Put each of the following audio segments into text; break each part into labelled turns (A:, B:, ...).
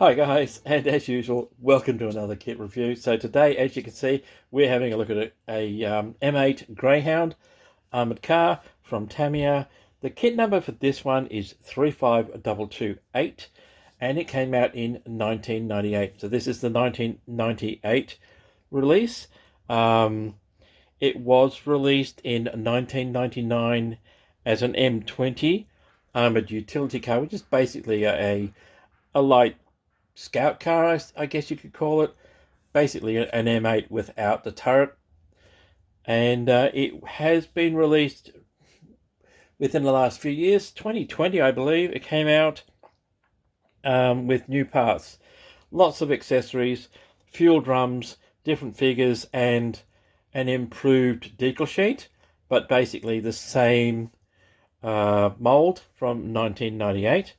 A: Hi guys, and as usual, welcome to another kit review. So today, as you can see, we're having a look at a M8 Greyhound Armoured Car from Tamiya. The kit number for this one is 35228, and it came out in 1998. So this is the 1998 release. It was released in 1999 as an M20 Armoured Utility Car, which is basically a light scout car, I guess you could call it. Basically an M8 without the turret. And it has been released within the last few years. 2020, I believe, it came out with new parts. Lots of accessories, fuel drums, different figures, and an improved decal sheet. But basically the same mold from 1998.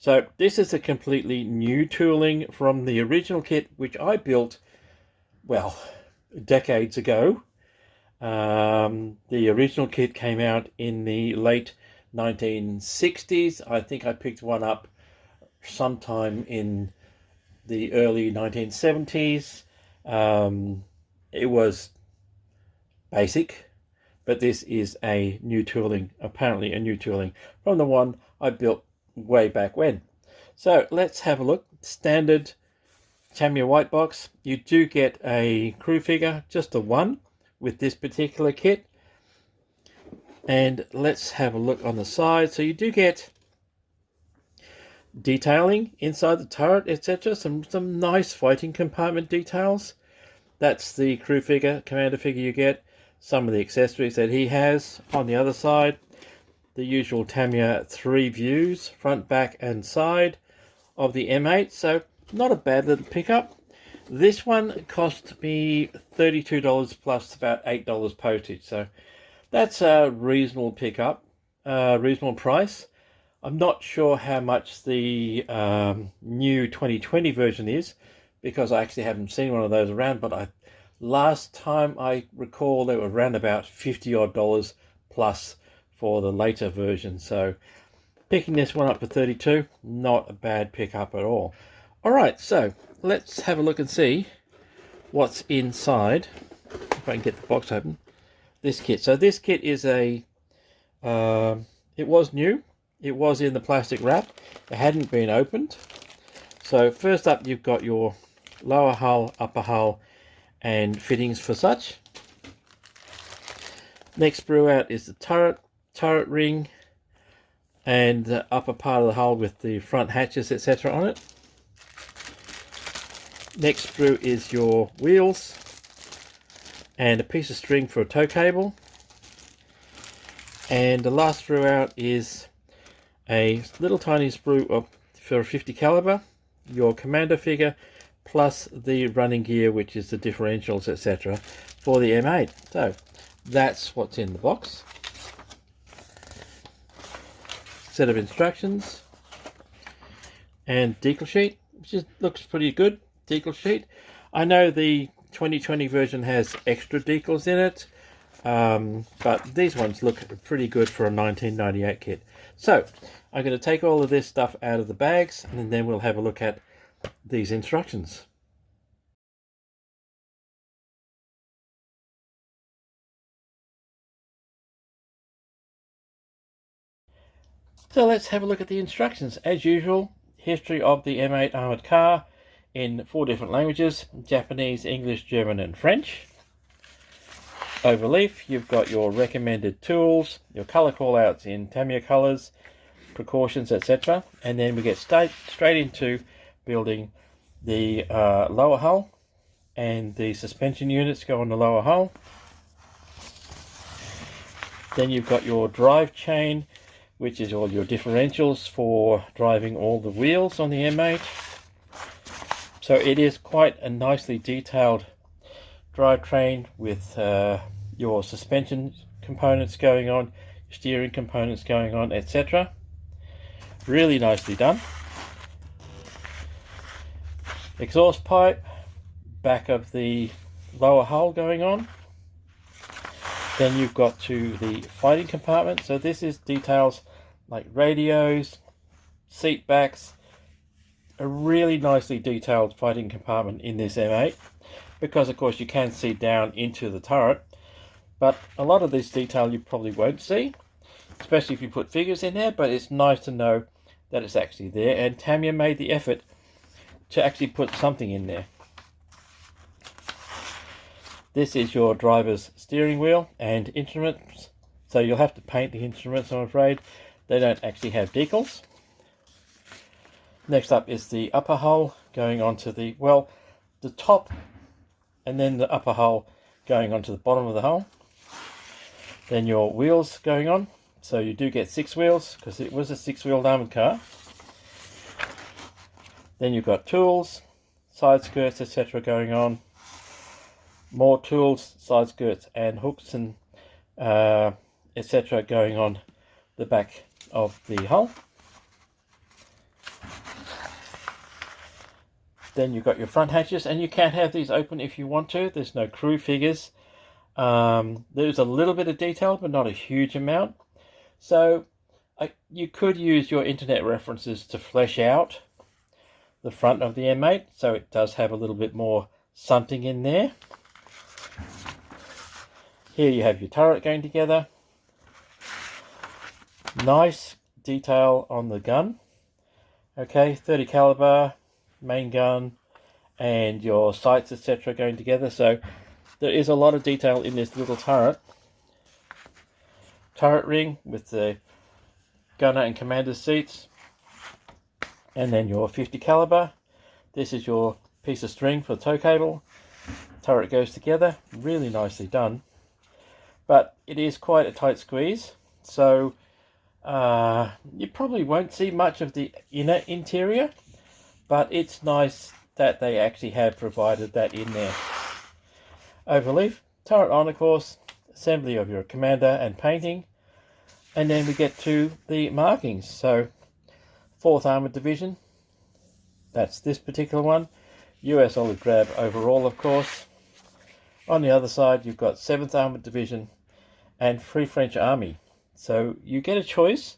A: So this is a completely new tooling from the original kit, which I built, well, decades ago. The original kit came out in the late 1960s. I think I picked one up sometime in the early 1970s. It was basic, but this is a new tooling, apparently a new tooling from the one I built way back when. So let's have a look. Standard Tamiya white box. You do get a crew figure, just the one, with this particular kit. And let's have a look on the side. So you do get detailing inside the turret, etc. Some nice fighting compartment details. That's the crew figure, commander figure you get. Some of the accessories that he has on the other side. The usual Tamiya 3 views, front, back and side of the M8. So not a bad little pickup. This one cost me $32 plus about $8 postage. So that's a reasonable pickup, reasonable price. I'm not sure how much the new 2020 version is, because I actually haven't seen one of those around, but last time I recall they were around about $50 odd plus for the later version. So picking this one up for 32, not a bad pickup at all. All right, so let's have a look and see what's inside. If I can get the box open. This kit. So this kit is it was new. It was in the plastic wrap. It hadn't been opened. So first up, you've got your lower hull, upper hull, and fittings for such. Next sprue out is the turret ring, and the upper part of the hull with the front hatches, etc. on it. Next sprue is your wheels and a piece of string for a tow cable. And the last sprue out is a little tiny sprue for a 50 caliber, your commander figure, plus the running gear, which is the differentials, etc. for the M8. So that's what's in the box. Set of instructions and decal sheet, which looks pretty good. Decal sheet. I know the 2020 version has extra decals in it, but these ones look pretty good for a 1998 kit. So I'm going to take all of this stuff out of the bags, and then we'll have a look at these instructions. So let's have a look at the instructions. As usual, history of the M8 Armoured Car in 4 different languages: Japanese, English, German and French. Overleaf, you've got your recommended tools, your colour callouts in Tamiya colours, precautions, etc. And then we get straight into building the lower hull, and the suspension units go on the lower hull. Then you've got your drive chain, which is all your differentials for driving all the wheels on the M8. So it is quite a nicely detailed drivetrain with your suspension components going on, steering components going on, etc. Really nicely done. Exhaust pipe, back of the lower hull going on. Then you've got to the fighting compartment. So this is details like radios, seat backs, a really nicely detailed fighting compartment in this M8, because of course you can see down into the turret, but a lot of this detail you probably won't see, especially if you put figures in there, but it's nice to know that it's actually there, and Tamiya made the effort to actually put something in there. This is your driver's steering wheel and instruments, so you'll have to paint the instruments, I'm afraid. They don't actually have decals. Next up is the upper hull going onto the, well, the top, and then the upper hull going onto the bottom of the hull. Then your wheels going on, so you do get 6 wheels because it was a 6-wheeled armoured car. Then you've got tools, side skirts, etc. going on. More tools, side skirts and hooks and etc. going on the back of the hull. Then you've got your front hatches, and you can have these open if you want to. There's no crew figures. There's a little bit of detail, but not a huge amount. So you could use your internet references to flesh out the front of the M8, so it does have a little bit more something in there. Here you have your turret going together. Nice detail on the gun. Okay, 30 caliber, main gun, and your sights, etc. going together. So there is a lot of detail in this little turret. Turret ring with the gunner and commander seats. And then your 50 caliber. This is your piece of string for the tow cable. Turret goes together, really nicely done. But it is quite a tight squeeze, so you probably won't see much of the inner interior, but it's nice that they actually have provided that in there. Overleaf, turret on, of course, assembly of your commander and painting, and then we get to the markings. So 4th Armoured Division, that's this particular one. US Olive Drab overall, of course. On the other side, you've got 7th Armoured Division and Free French Army. So you get a choice.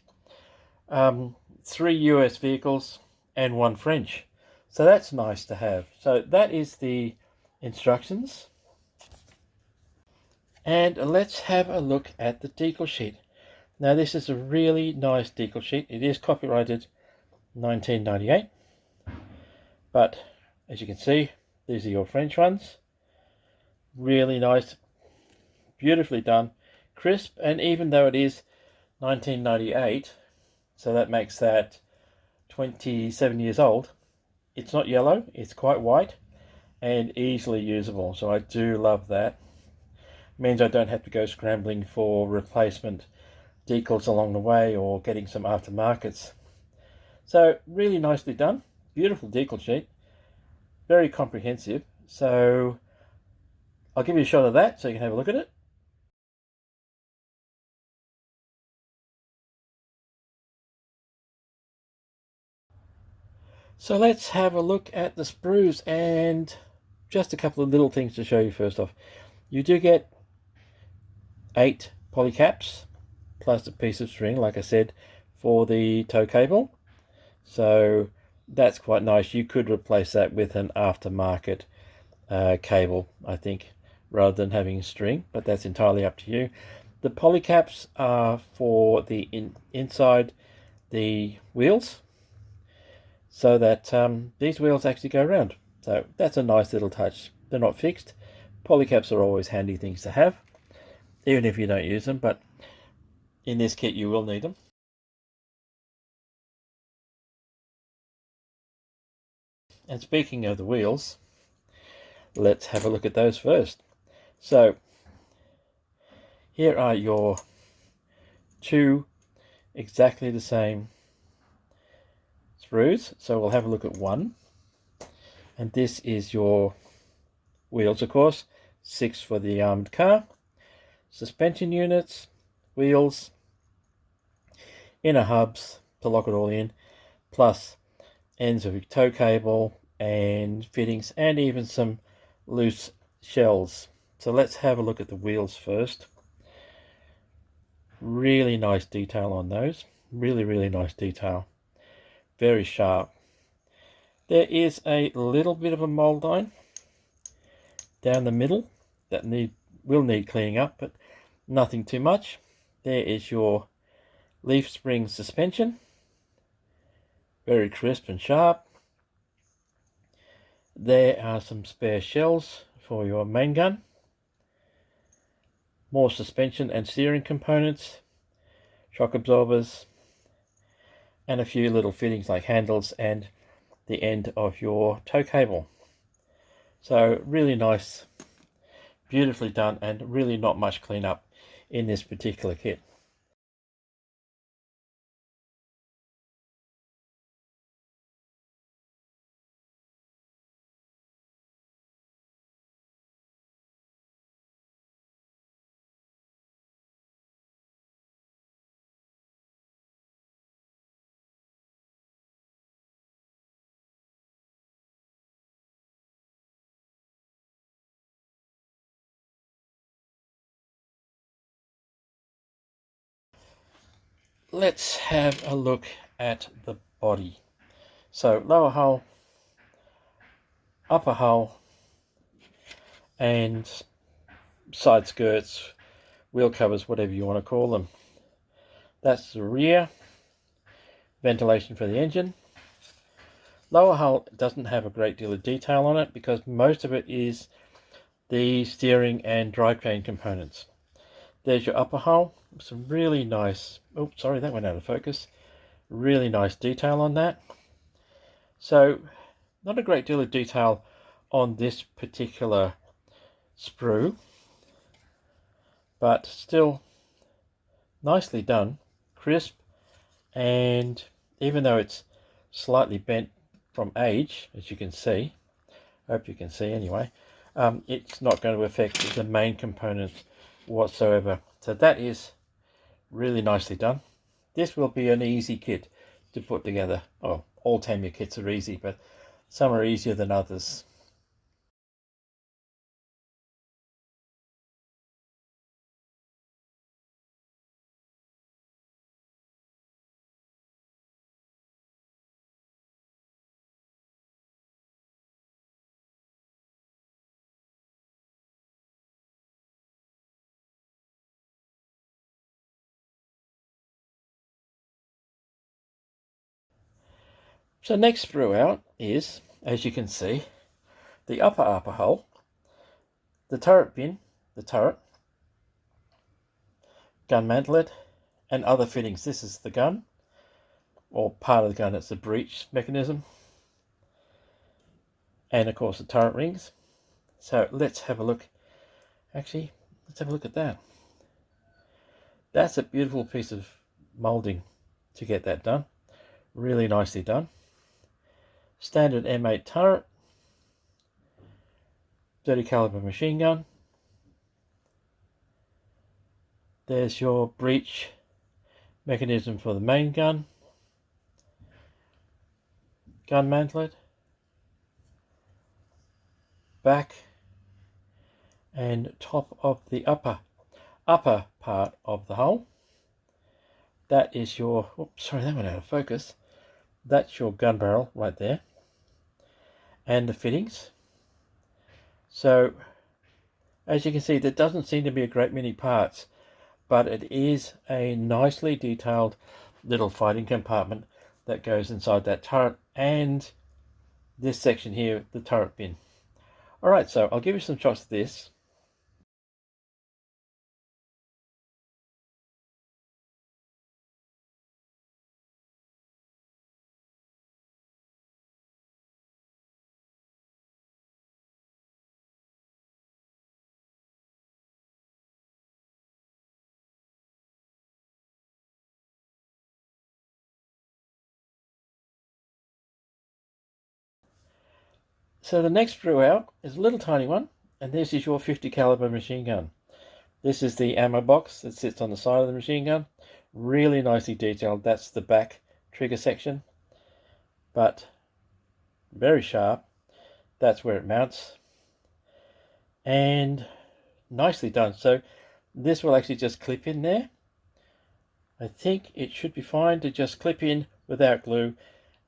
A: 3 US vehicles and 1 French. So that's nice to have. So that is the instructions. And let's have a look at the decal sheet. Now this is a really nice decal sheet. It is copyrighted 1998. But as you can see, these are your French ones. Really nice, beautifully done, crisp, and even though it is 1998, so that makes that 27 years old, it's not yellow, it's quite white and easily usable. So I do love that. Means I don't have to go scrambling for replacement decals along the way or getting some aftermarkets. So really nicely done, beautiful decal sheet, very comprehensive. So I'll give you a shot of that so you can have a look at it. So let's have a look at the sprues, and just a couple of little things to show you. First off, you do get 8 poly caps plus a piece of string, like I said, for the tow cable. So that's quite nice. You could replace that with an aftermarket cable, I think, rather than having string, but that's entirely up to you. The poly caps are for the inside the wheels, so that these wheels actually go around. So that's a nice little touch. They're not fixed. Poly caps are always handy things to have, even if you don't use them, but in this kit you will need them. And speaking of the wheels, let's have a look at those first. So here are your 2 exactly the same sprues. So we'll have a look at one. And this is your wheels, of course. 6 for the armoured car. Suspension units, wheels, inner hubs to lock it all in, plus ends of your tow cable and fittings, and even some loose shells. So let's have a look at the wheels first. Really nice detail on those. Really nice detail. Very sharp. There is a little bit of a mold line down the middle that will need cleaning up, but nothing too much. There is your leaf spring suspension, very crisp and sharp. There are some spare shells for your main gun, more suspension and steering components, shock absorbers, and a few little fittings like handles and the end of your tow cable. So really nice, beautifully done, and really not much cleanup in this particular kit. Let's have a look at the body. So lower hull, upper hull, and side skirts, wheel covers, whatever you want to call them. That's the rear, ventilation for the engine. Lower hull doesn't have a great deal of detail on it because most of it is the steering and drivetrain components. There's your upper hull, some really nice, oh sorry, that went out of focus, really nice detail on that. So not a great deal of detail on this particular sprue, but still nicely done, crisp, and even though it's slightly bent from age, as you can see, hope you can see anyway, it's not going to affect the main component whatsoever. So that is really nicely done. This will be an easy kit to put together. Oh, all Tamiya kits are easy, but some are easier than others. So next sprue out is, as you can see, the upper hull, the turret bin, the turret, gun mantlet, and other fittings. This is the gun, or part of the gun. It's the breech mechanism, and of course the turret rings. So let's have a look. Actually, let's have a look at that. That's a beautiful piece of molding to get that done. Really nicely done. Standard M8 turret, 30 caliber machine gun. There's your breech mechanism for the main gun, gun mantlet, back and top of the upper part of the hull. That is your, oops, sorry, that went out of focus. That's your gun barrel right there, and the fittings. So as you can see, there doesn't seem to be a great many parts, but it is a nicely detailed little fighting compartment that goes inside that turret, and this section here, the turret bin. Alright, so I'll give you some shots of this. So the next sprue out is a little tiny one, and this is your 50 caliber machine gun. This is the ammo box that sits on the side of the machine gun. Really nicely detailed. That's the back trigger section, but very sharp. That's where it mounts, and nicely done. So this will actually just clip in there. I think it should be fine to just clip in without glue,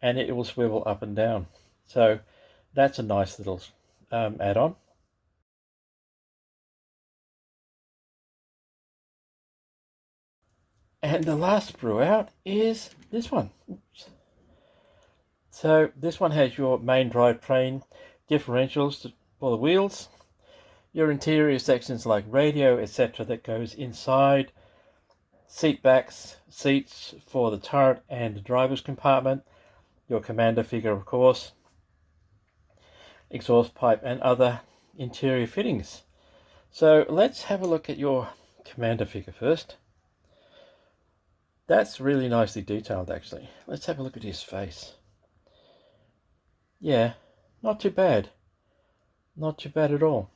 A: and it will swivel up and down. So that's a nice little add-on. And the last sprue out is this one. Oops. So this one has your main drivetrain, differentials for the wheels, your interior sections like radio, etc. that goes inside, seat backs, seats for the turret and the driver's compartment, your commander figure of course, exhaust pipe and other interior fittings. So let's have a look at your commander figure first. That's really nicely detailed actually. Let's have a look at his face. Yeah, not too bad. Not too bad at all.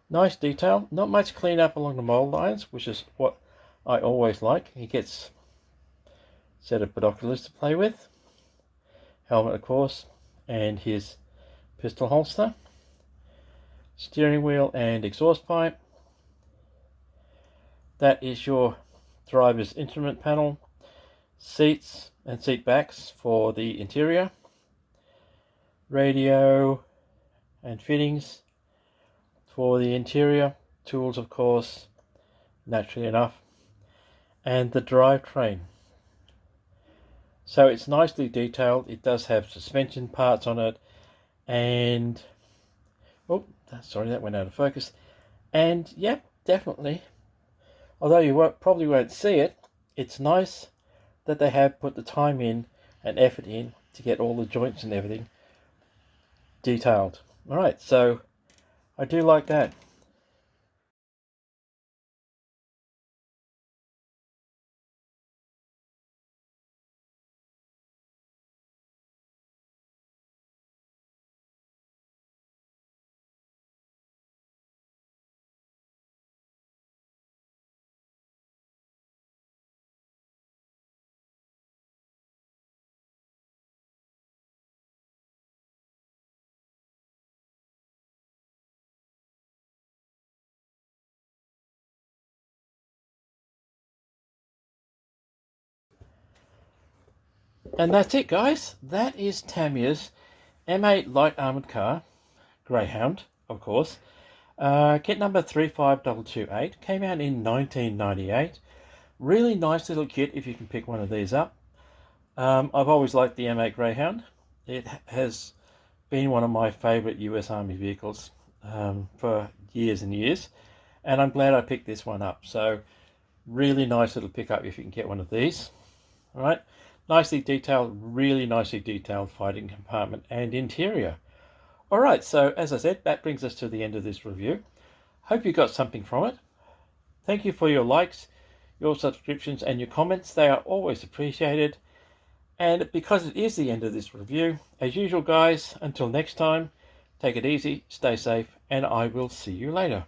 A: Nice detail. Not much clean up along the mold lines, which is what I always like. He gets a set of binoculars to play with. Helmet, of course, and his pistol holster. Steering wheel and exhaust pipe. That is your driver's instrument panel. Seats and seat backs for the interior. Radio and fittings for the interior. Tools, of course, naturally enough. And the drivetrain. So it's nicely detailed. It does have suspension parts on it. And, oh, sorry, that went out of focus. And, yep, definitely. Although you probably won't see it, it's nice that they have put the time in and effort in to get all the joints and everything detailed. Alright, so I do like that. And that's it, guys. That is Tamiya's M8 Light Armoured Car, Greyhound, of course. Kit number 35228, came out in 1998. Really nice little kit if you can pick one of these up. I've always liked the M8 Greyhound. It has been one of my favourite US Army vehicles for years and years. And I'm glad I picked this one up. So really nice little pickup if you can get one of these. All right. Nicely detailed, really nicely detailed fighting compartment and interior. All right, so as I said, that brings us to the end of this review. Hope you got something from it. Thank you for your likes, your subscriptions and your comments. They are always appreciated. And because it is the end of this review, as usual guys, until next time, take it easy, stay safe, and I will see you later.